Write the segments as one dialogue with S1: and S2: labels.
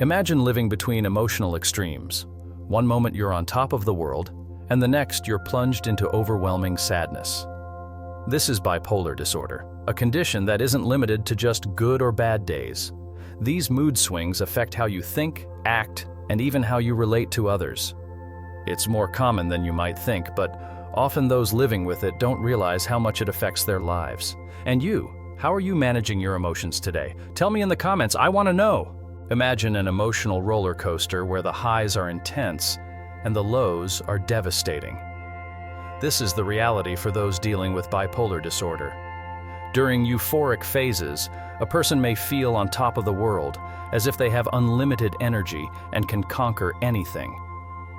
S1: Imagine living between emotional extremes. One moment you're on top of the world, and the next you're plunged into overwhelming sadness. This is bipolar disorder, a condition that isn't limited to just good or bad days. These mood swings affect how you think, act, and even how you relate to others. It's more common than you might think, but often those living with it don't realize how much it affects their lives. And you, how are you managing your emotions today? Tell me in the comments, I want to know. Imagine an emotional roller coaster where the highs are intense and the lows are devastating. This is the reality for those dealing with bipolar disorder. During euphoric phases, a person may feel on top of the world, as if they have unlimited energy and can conquer anything.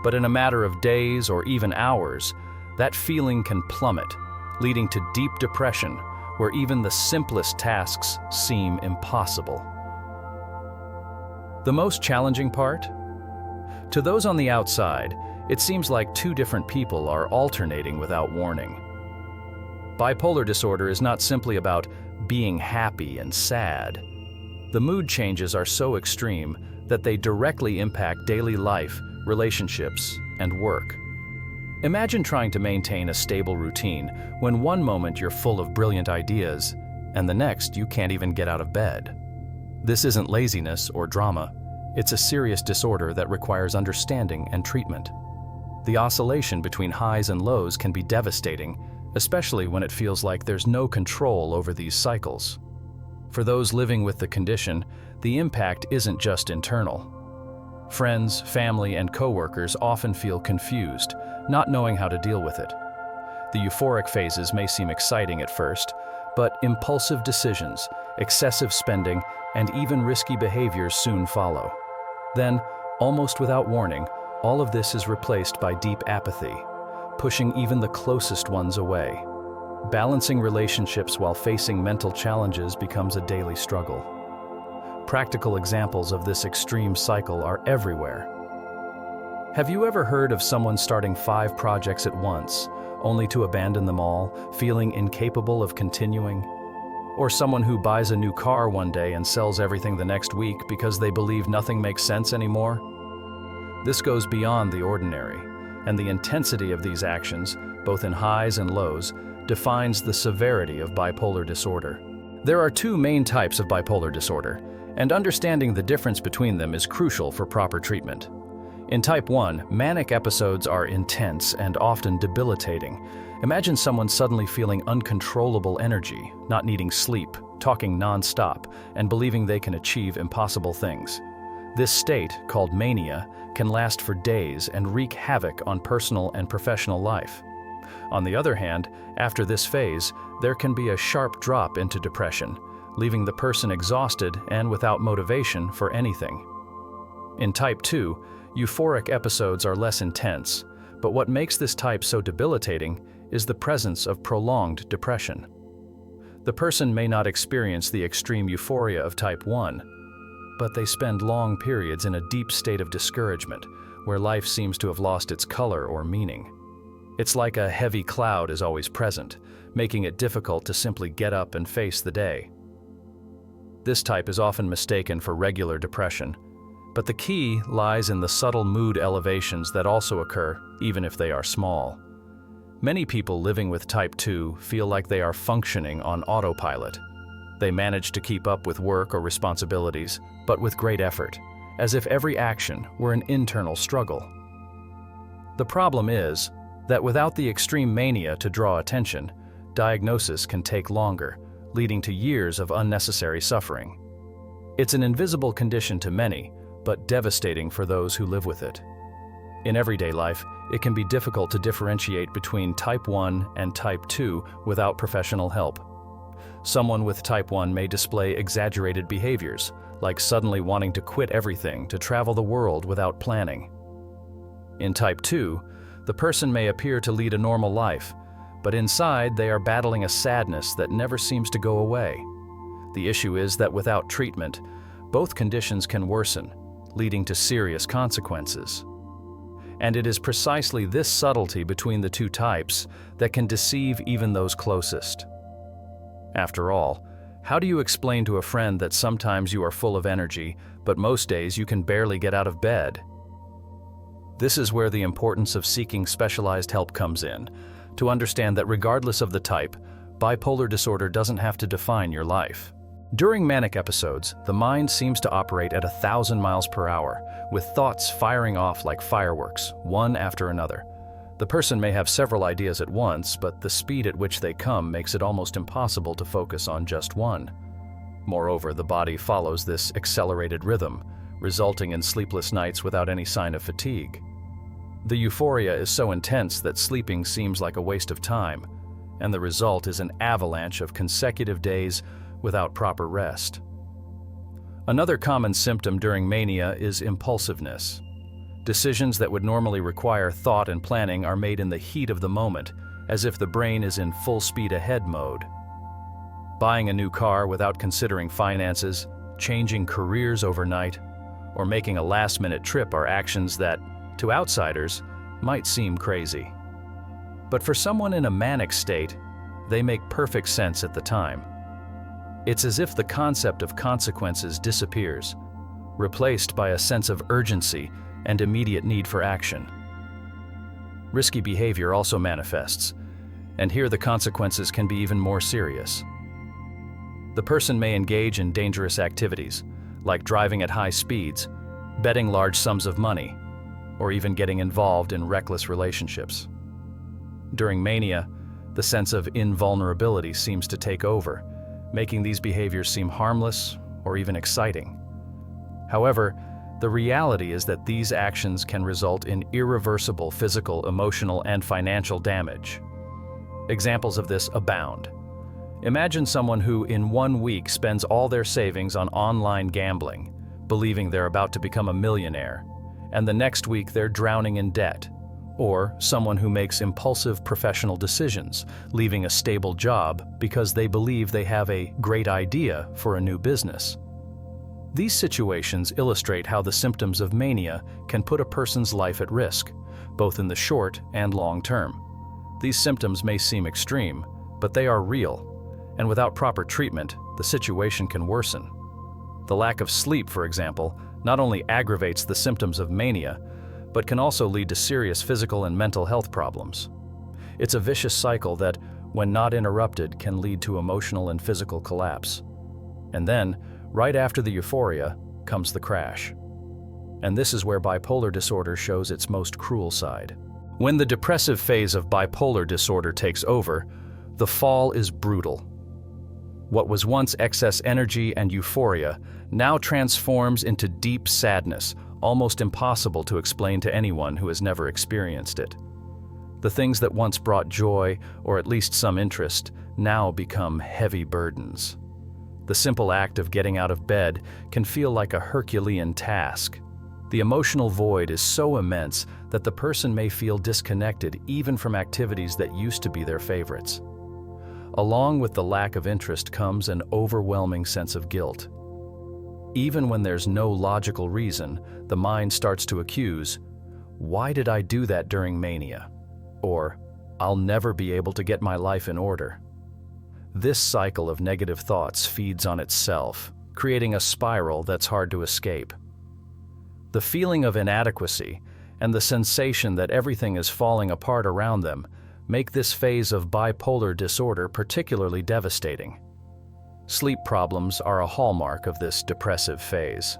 S1: But in a matter of days or even hours, that feeling can plummet, leading to deep depression, where even the simplest tasks seem impossible. The most challenging part? To those on the outside, it seems like two different people are alternating without warning. Bipolar disorder is not simply about being happy and sad. The mood changes are so extreme that they directly impact daily life, relationships, and work. Imagine trying to maintain a stable routine when one moment you're full of brilliant ideas, and the next you can't even get out of bed. This isn't laziness or drama. It's a serious disorder that requires understanding and treatment. The oscillation between highs and lows can be devastating, especially when it feels like there's no control over these cycles. For those living with the condition, the impact isn't just internal. Friends, family, and coworkers often feel confused, not knowing how to deal with it. The euphoric phases may seem exciting at first, but impulsive decisions, excessive spending, and even risky behaviors soon follow. Then, almost without warning, all of this is replaced by deep apathy, pushing even the closest ones away. Balancing relationships while facing mental challenges becomes a daily struggle. Practical examples of this extreme cycle are everywhere. Have you ever heard of someone starting 5 projects at once, only to abandon them all, feeling incapable of continuing? Or someone who buys a new car one day and sells everything the next week because they believe nothing makes sense anymore? This goes beyond the ordinary, and the intensity of these actions, both in highs and lows, defines the severity of bipolar disorder. There are 2 main types of bipolar disorder, and understanding the difference between them is crucial for proper treatment. In type 1, manic episodes are intense and often debilitating. Imagine someone suddenly feeling uncontrollable energy, not needing sleep, talking non-stop, and believing they can achieve impossible things. This state, called mania, can last for days and wreak havoc on personal and professional life. On the other hand, after this phase, there can be a sharp drop into depression, leaving the person exhausted and without motivation for anything. In type 2, euphoric episodes are less intense, but what makes this type so debilitating is the presence of prolonged depression. The person may not experience the extreme euphoria of type 1, but they spend long periods in a deep state of discouragement, where life seems to have lost its color or meaning. It's like a heavy cloud is always present, making it difficult to simply get up and face the day. This type is often mistaken for regular depression, but the key lies in the subtle mood elevations that also occur, even if they are small. Many people living with type 2 feel like they are functioning on autopilot. They manage to keep up with work or responsibilities, but with great effort, as if every action were an internal struggle. The problem is that without the extreme mania to draw attention, diagnosis can take longer, leading to years of unnecessary suffering. It's an invisible condition to many, but devastating for those who live with it. In everyday life, it can be difficult to differentiate between type 1 and type 2 without professional help. Someone with type 1 may display exaggerated behaviors, like suddenly wanting to quit everything to travel the world without planning. In type 2, the person may appear to lead a normal life, but inside they are battling a sadness that never seems to go away. The issue is that without treatment, both conditions can worsen, leading to serious consequences. And it is precisely this subtlety between the two types that can deceive even those closest. After all, How do you explain to a friend that sometimes you are full of energy, but most days you can barely get out of bed? This is where the importance of seeking specialized help comes in, to understand that regardless of the type, bipolar disorder doesn't have to define your life. During manic episodes, the mind seems to operate at 1,000 miles per hour, with thoughts firing off like fireworks, one after another. The person may have several ideas at once, but the speed at which they come makes it almost impossible to focus on just one. Moreover, the body follows this accelerated rhythm, resulting in sleepless nights without any sign of fatigue. The euphoria is so intense that sleeping seems like a waste of time, and the result is an avalanche of consecutive days without proper rest. Another common symptom during mania is impulsiveness. Decisions that would normally require thought and planning are made in the heat of the moment, as if the brain is in full speed ahead mode. Buying a new car without considering finances, changing careers overnight, or making a last-minute trip are actions that, to outsiders, might seem crazy. But for someone in a manic state, they make perfect sense at the time. It's as if the concept of consequences disappears, replaced by a sense of urgency and immediate need for action. Risky behavior also manifests, and here the consequences can be even more serious. The person may engage in dangerous activities, like driving at high speeds, betting large sums of money, or even getting involved in reckless relationships. During mania, the sense of invulnerability seems to take over, making these behaviors seem harmless or even exciting. However, the reality is that these actions can result in irreversible physical, emotional, and financial damage. Examples of this abound. Imagine someone who, in 1 week, spends all their savings on online gambling, believing they're about to become a millionaire, and the next week they're drowning in debt. Or someone who makes impulsive professional decisions, leaving a stable job because they believe they have a great idea for a new business. These situations illustrate how the symptoms of mania can put a person's life at risk, both in the short and long term. These symptoms may seem extreme, but they are real, and without proper treatment, the situation can worsen. The lack of sleep, for example, not only aggravates the symptoms of mania, but can also lead to serious physical and mental health problems. It's a vicious cycle that, when not interrupted, can lead to emotional and physical collapse. And then, right after the euphoria, comes the crash. And this is where bipolar disorder shows its most cruel side. When the depressive phase of bipolar disorder takes over, the fall is brutal. What was once excess energy and euphoria now transforms into deep sadness, almost impossible to explain to anyone who has never experienced it. The things that once brought joy, or at least some interest, now become heavy burdens. The simple act of getting out of bed can feel like a Herculean task. The emotional void is so immense that the person may feel disconnected even from activities that used to be their favorites. Along with the lack of interest comes an overwhelming sense of guilt. Even when there's no logical reason, the mind starts to accuse, "Why did I do that during mania?" Or, "I'll never be able to get my life in order." This cycle of negative thoughts feeds on itself, creating a spiral that's hard to escape. The feeling of inadequacy and the sensation that everything is falling apart around them make this phase of bipolar disorder particularly devastating. Sleep problems are a hallmark of this depressive phase.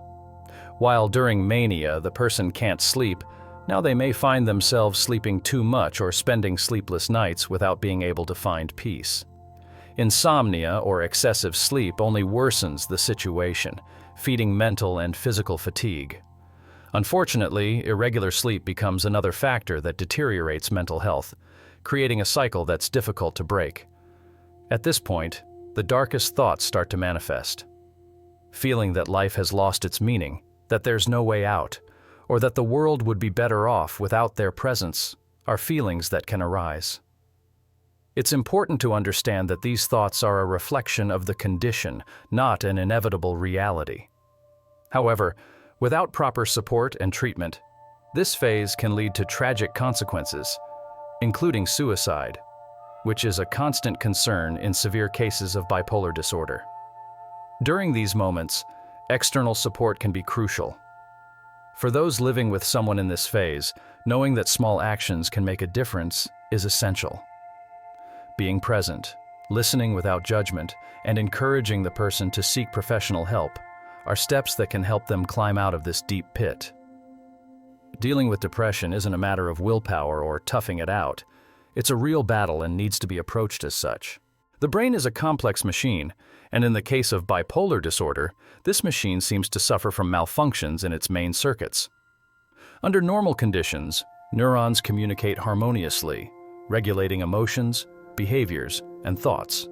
S1: While during mania the person can't sleep, now they may find themselves sleeping too much or spending sleepless nights without being able to find peace. Insomnia or excessive sleep only worsens the situation, feeding mental and physical fatigue. Unfortunately, irregular sleep becomes another factor that deteriorates mental health, creating a cycle that's difficult to break. At this point, the darkest thoughts start to manifest. Feeling that life has lost its meaning, that there's no way out, or that the world would be better off without their presence, are feelings that can arise. It's important to understand that these thoughts are a reflection of the condition, not an inevitable reality. However, without proper support and treatment, this phase can lead to tragic consequences, including suicide, which is a constant concern in severe cases of bipolar disorder. During these moments, external support can be crucial. For those living with someone in this phase, knowing that small actions can make a difference is essential. Being present, listening without judgment, and encouraging the person to seek professional help are steps that can help them climb out of this deep pit. Dealing with depression isn't a matter of willpower or toughing it out. It's a real battle and needs to be approached as such. The brain is a complex machine, and in the case of bipolar disorder, this machine seems to suffer from malfunctions in its main circuits. Under normal conditions, neurons communicate harmoniously, regulating emotions, behaviors, and thoughts.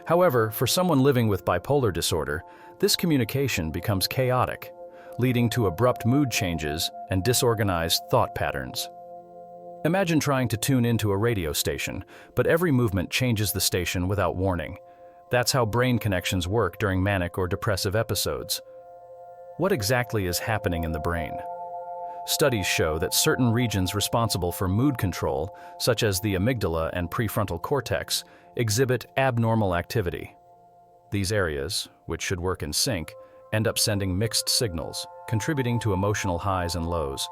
S1: However, for someone living with bipolar disorder, this communication becomes chaotic, leading to abrupt mood changes and disorganized thought patterns. Imagine trying to tune into a radio station, but every movement changes the station without warning. That's how brain connections work during manic or depressive episodes. What exactly is happening in the brain? Studies show that certain regions responsible for mood control, such as the amygdala and prefrontal cortex, exhibit abnormal activity. These areas, which should work in sync, end up sending mixed signals, contributing to emotional highs and lows.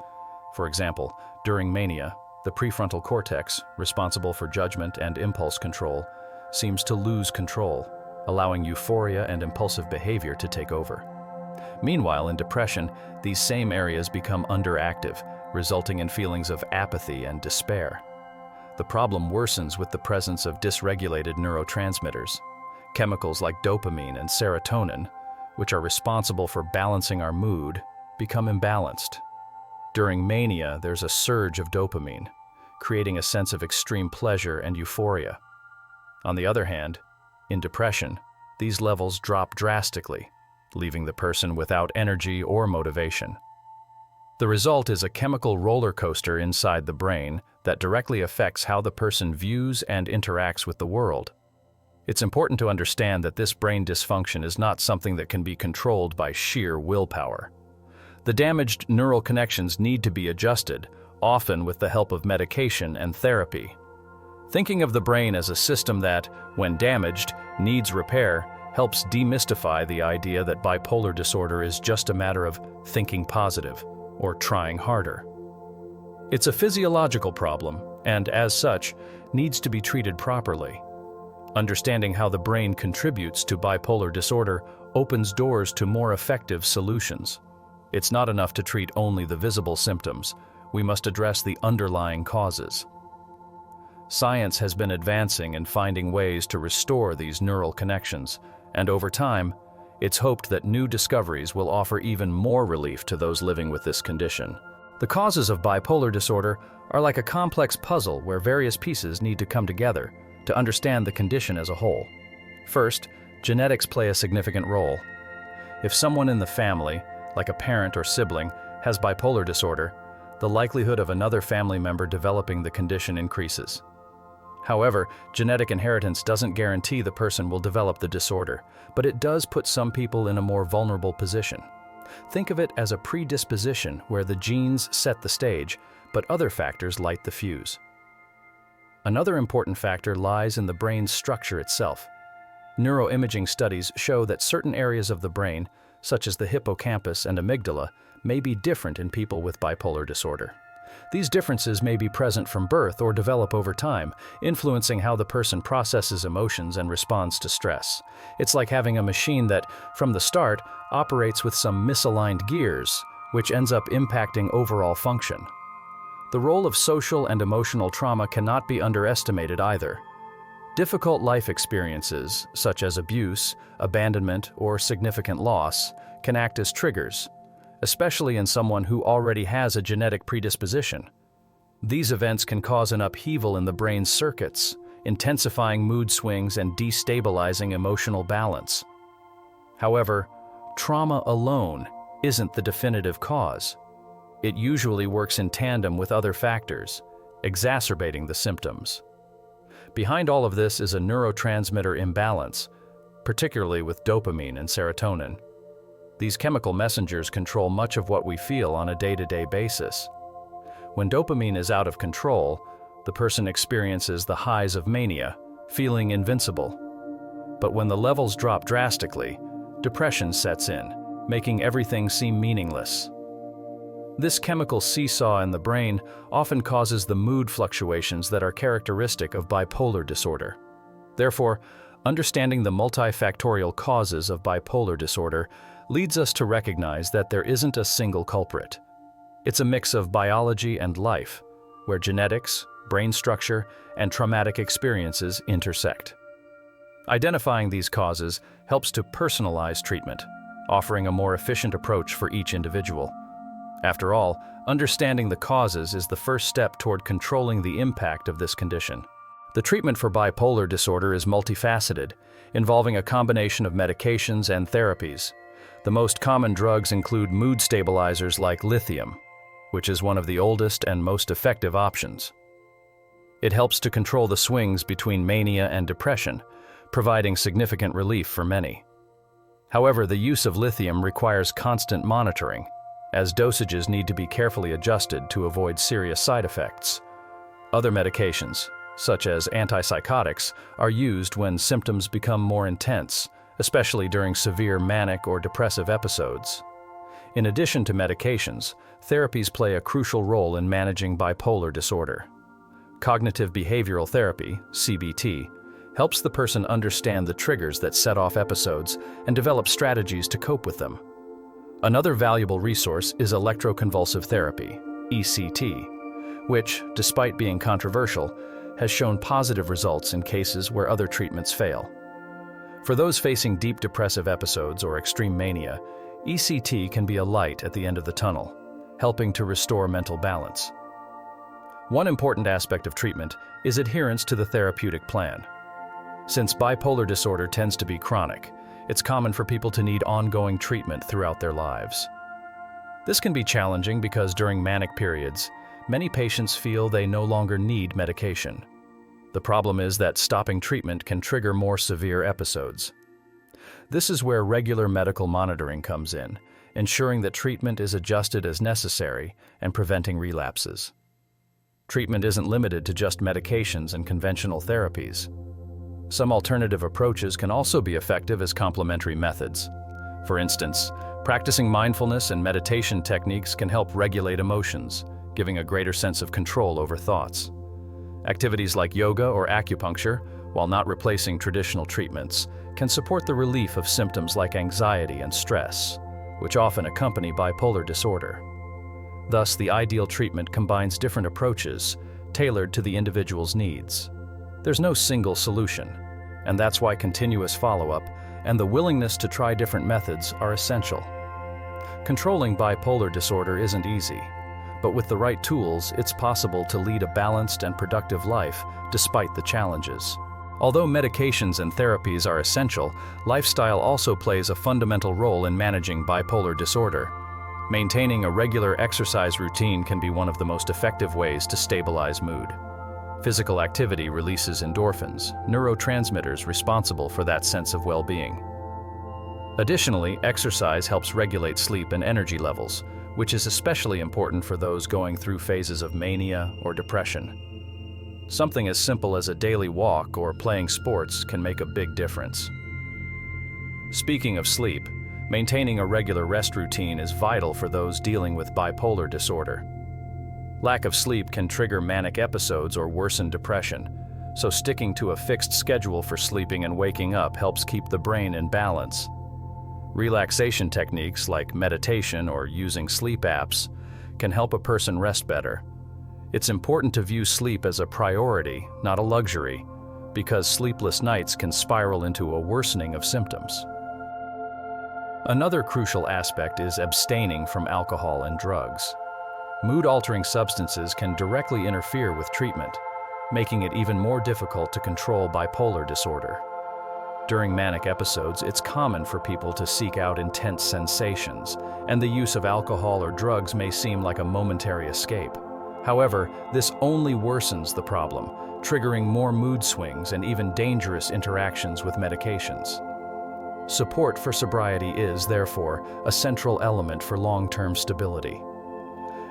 S1: For example, during mania, the prefrontal cortex, responsible for judgment and impulse control, seems to lose control, allowing euphoria and impulsive behavior to take over. Meanwhile, in depression, these same areas become underactive, resulting in feelings of apathy and despair. The problem worsens with the presence of dysregulated neurotransmitters. Chemicals like dopamine and serotonin, which are responsible for balancing our mood, become imbalanced. During mania, there's a surge of dopamine, creating a sense of extreme pleasure and euphoria. On the other hand, in depression, these levels drop drastically, leaving the person without energy or motivation. The result is a chemical roller coaster inside the brain that directly affects how the person views and interacts with the world. It's important to understand that this brain dysfunction is not something that can be controlled by sheer willpower. The damaged neural connections need to be adjusted, often with the help of medication and therapy. Thinking of the brain as a system that, when damaged, needs repair, helps demystify the idea that bipolar disorder is just a matter of thinking positive or trying harder. It's a physiological problem, and as such, needs to be treated properly. Understanding how the brain contributes to bipolar disorder opens doors to more effective solutions. It's not enough to treat only the visible symptoms. We must address the underlying causes. Science has been advancing and finding ways to restore these neural connections, and over time, it's hoped that new discoveries will offer even more relief to those living with this condition. The causes of bipolar disorder are like a complex puzzle where various pieces need to come together to understand the condition as a whole. First, genetics play a significant role. If someone in the family, like a parent or sibling, has bipolar disorder, the likelihood of another family member developing the condition increases. However, genetic inheritance doesn't guarantee the person will develop the disorder, but it does put some people in a more vulnerable position. Think of it as a predisposition where the genes set the stage, but other factors light the fuse. Another important factor lies in the brain's structure itself. Neuroimaging studies show that certain areas of the brain, such as the hippocampus and amygdala, may be different in people with bipolar disorder. These differences may be present from birth or develop over time, influencing how the person processes emotions and responds to stress. It's like having a machine that, from the start, operates with some misaligned gears, which ends up impacting overall function. The role of social and emotional trauma cannot be underestimated either. Difficult life experiences, such as abuse, abandonment, or significant loss, can act as triggers, especially in someone who already has a genetic predisposition. These events can cause an upheaval in the brain's circuits, intensifying mood swings and destabilizing emotional balance. However, trauma alone isn't the definitive cause. It usually works in tandem with other factors, exacerbating the symptoms. Behind all of this is a neurotransmitter imbalance, particularly with dopamine and serotonin. These chemical messengers control much of what we feel on a day-to-day basis. When dopamine is out of control, the person experiences the highs of mania, feeling invincible. But when the levels drop drastically, depression sets in, making everything seem meaningless. This chemical seesaw in the brain often causes the mood fluctuations that are characteristic of bipolar disorder. Therefore, understanding the multifactorial causes of bipolar disorder leads us to recognize that there isn't a single culprit. It's a mix of biology and life, where genetics, brain structure, and traumatic experiences intersect. Identifying these causes helps to personalize treatment, offering a more efficient approach for each individual. After all, understanding the causes is the first step toward controlling the impact of this condition. The treatment for bipolar disorder is multifaceted, involving a combination of medications and therapies. The most common drugs include mood stabilizers like lithium, which is one of the oldest and most effective options. It helps to control the swings between mania and depression, providing significant relief for many. However, the use of lithium requires constant monitoring, as dosages need to be carefully adjusted to avoid serious side effects. Other medications, such as antipsychotics, are used when symptoms become more intense, especially during severe manic or depressive episodes. In addition to medications, therapies play a crucial role in managing bipolar disorder. Cognitive behavioral therapy, CBT, helps the person understand the triggers that set off episodes and develop strategies to cope with them. Another valuable resource is electroconvulsive therapy, ECT, which, despite being controversial, has shown positive results in cases where other treatments fail. For those facing deep depressive episodes or extreme mania, ECT can be a light at the end of the tunnel, helping to restore mental balance. One important aspect of treatment is adherence to the therapeutic plan. Since bipolar disorder tends to be chronic, it's common for people to need ongoing treatment throughout their lives. This can be challenging because during manic periods, many patients feel they no longer need medication. The problem is that stopping treatment can trigger more severe episodes. This is where regular medical monitoring comes in, ensuring that treatment is adjusted as necessary and preventing relapses. Treatment isn't limited to just medications and conventional therapies. Some alternative approaches can also be effective as complementary methods. For instance, practicing mindfulness and meditation techniques can help regulate emotions, giving a greater sense of control over thoughts. Activities like yoga or acupuncture, while not replacing traditional treatments, can support the relief of symptoms like anxiety and stress, which often accompany bipolar disorder. Thus, the ideal treatment combines different approaches, tailored to the individual's needs. There's no single solution, and that's why continuous follow-up and the willingness to try different methods are essential. Controlling bipolar disorder isn't easy, but with the right tools, it's possible to lead a balanced and productive life despite the challenges. Although medications and therapies are essential, lifestyle also plays a fundamental role in managing bipolar disorder. Maintaining a regular exercise routine can be one of the most effective ways to stabilize mood. Physical activity releases endorphins, neurotransmitters responsible for that sense of well-being. Additionally, exercise helps regulate sleep and energy levels, which is especially important for those going through phases of mania or depression. Something as simple as a daily walk or playing sports can make a big difference. Speaking of sleep, maintaining a regular rest routine is vital for those dealing with bipolar disorder. Lack of sleep can trigger manic episodes or worsen depression, so sticking to a fixed schedule for sleeping and waking up helps keep the brain in balance. Relaxation techniques like meditation or using sleep apps can help a person rest better. It's important to view sleep as a priority, not a luxury, because sleepless nights can spiral into a worsening of symptoms. Another crucial aspect is abstaining from alcohol and drugs. Mood-altering substances can directly interfere with treatment, making it even more difficult to control bipolar disorder. During manic episodes, it's common for people to seek out intense sensations, and the use of alcohol or drugs may seem like a momentary escape. However, this only worsens the problem, triggering more mood swings and even dangerous interactions with medications. Support for sobriety is, therefore, a central element for long-term stability.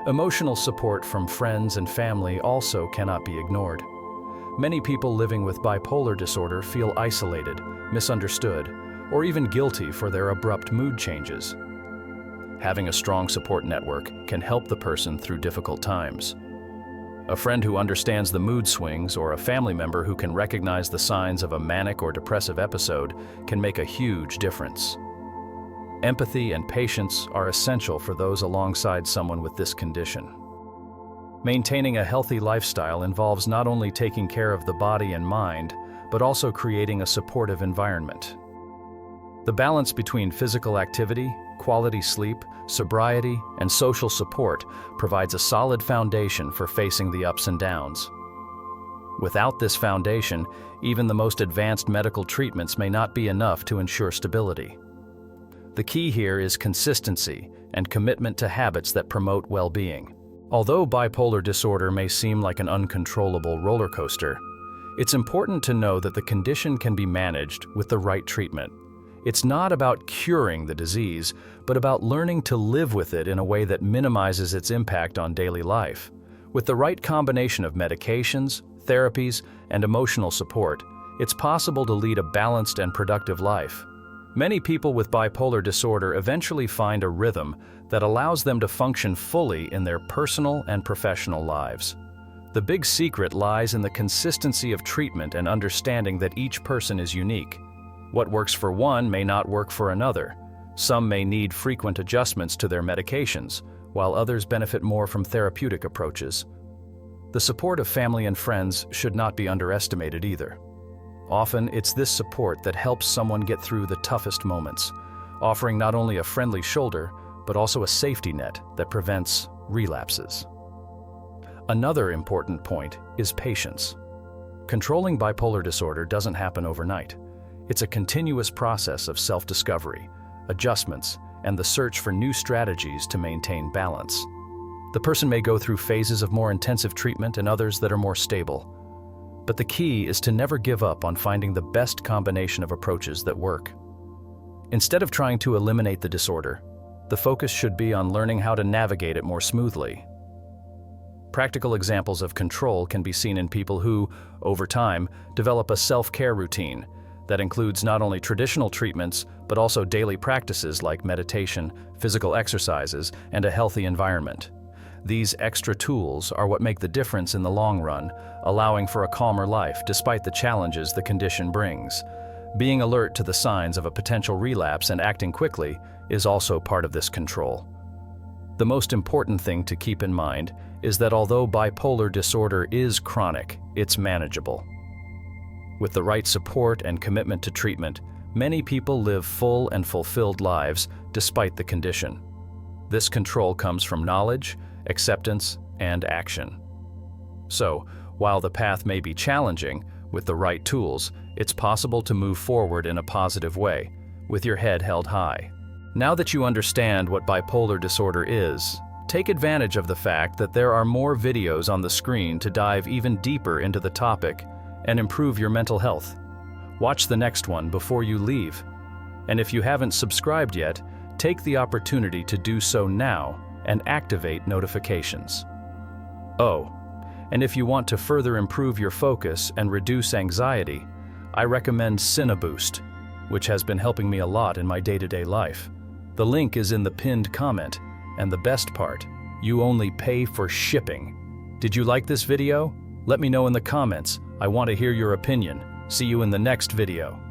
S1: Emotional support from friends and family also cannot be ignored. Many people living with bipolar disorder feel isolated, misunderstood, or even guilty for their abrupt mood changes. Having a strong support network can help the person through difficult times. A friend who understands the mood swings or a family member who can recognize the signs of a manic or depressive episode can make a huge difference. Empathy and patience are essential for those alongside someone with this condition. Maintaining a healthy lifestyle involves not only taking care of the body and mind, but also creating a supportive environment. The balance between physical activity, quality sleep, sobriety, and social support provides a solid foundation for facing the ups and downs. Without this foundation, even the most advanced medical treatments may not be enough to ensure stability. The key here is consistency and commitment to habits that promote well-being. Although bipolar disorder may seem like an uncontrollable roller coaster, it's important to know that the condition can be managed with the right treatment. It's not about curing the disease, but about learning to live with it in a way that minimizes its impact on daily life. With the right combination of medications, therapies, and emotional support, it's possible to lead a balanced and productive life. Many people with bipolar disorder eventually find a rhythm that allows them to function fully in their personal and professional lives. The big secret lies in the consistency of treatment and understanding that each person is unique. What works for one may not work for another. Some may need frequent adjustments to their medications, while others benefit more from therapeutic approaches. The support of family and friends should not be underestimated either. Often, it's this support that helps someone get through the toughest moments, offering not only a friendly shoulder, but also a safety net that prevents relapses. Another important point is patience. Controlling bipolar disorder doesn't happen overnight. It's a continuous process of self-discovery, adjustments, and the search for new strategies to maintain balance. The person may go through phases of more intensive treatment and others that are more stable. But the key is to never give up on finding the best combination of approaches that work. Instead of trying to eliminate the disorder, the focus should be on learning how to navigate it more smoothly. Practical examples of control can be seen in people who, over time, develop a self-care routine that includes not only traditional treatments, but also daily practices like meditation, physical exercises, and a healthy environment. These extra tools are what make the difference in the long run, allowing for a calmer life despite the challenges the condition brings. Being alert to the signs of a potential relapse and acting quickly is also part of this control. The most important thing to keep in mind is that although bipolar disorder is chronic, it's manageable. With the right support and commitment to treatment, many people live full and fulfilled lives despite the condition. This control comes from knowledge, acceptance, and action. So, while the path may be challenging, with the right tools, it's possible to move forward in a positive way, with your head held high. Now that you understand what bipolar disorder is, take advantage of the fact that there are more videos on the screen to dive even deeper into the topic and improve your mental health. Watch the next one before you leave. And if you haven't subscribed yet, take the opportunity to do so now and activate notifications. Oh, and if you want to further improve your focus and reduce anxiety, I recommend CineBoost, which has been helping me a lot in my day-to-day life. The link is in the pinned comment, and the best part, you only pay for shipping. Did you like this video? Let me know in the comments. I want to hear your opinion. See you in the next video.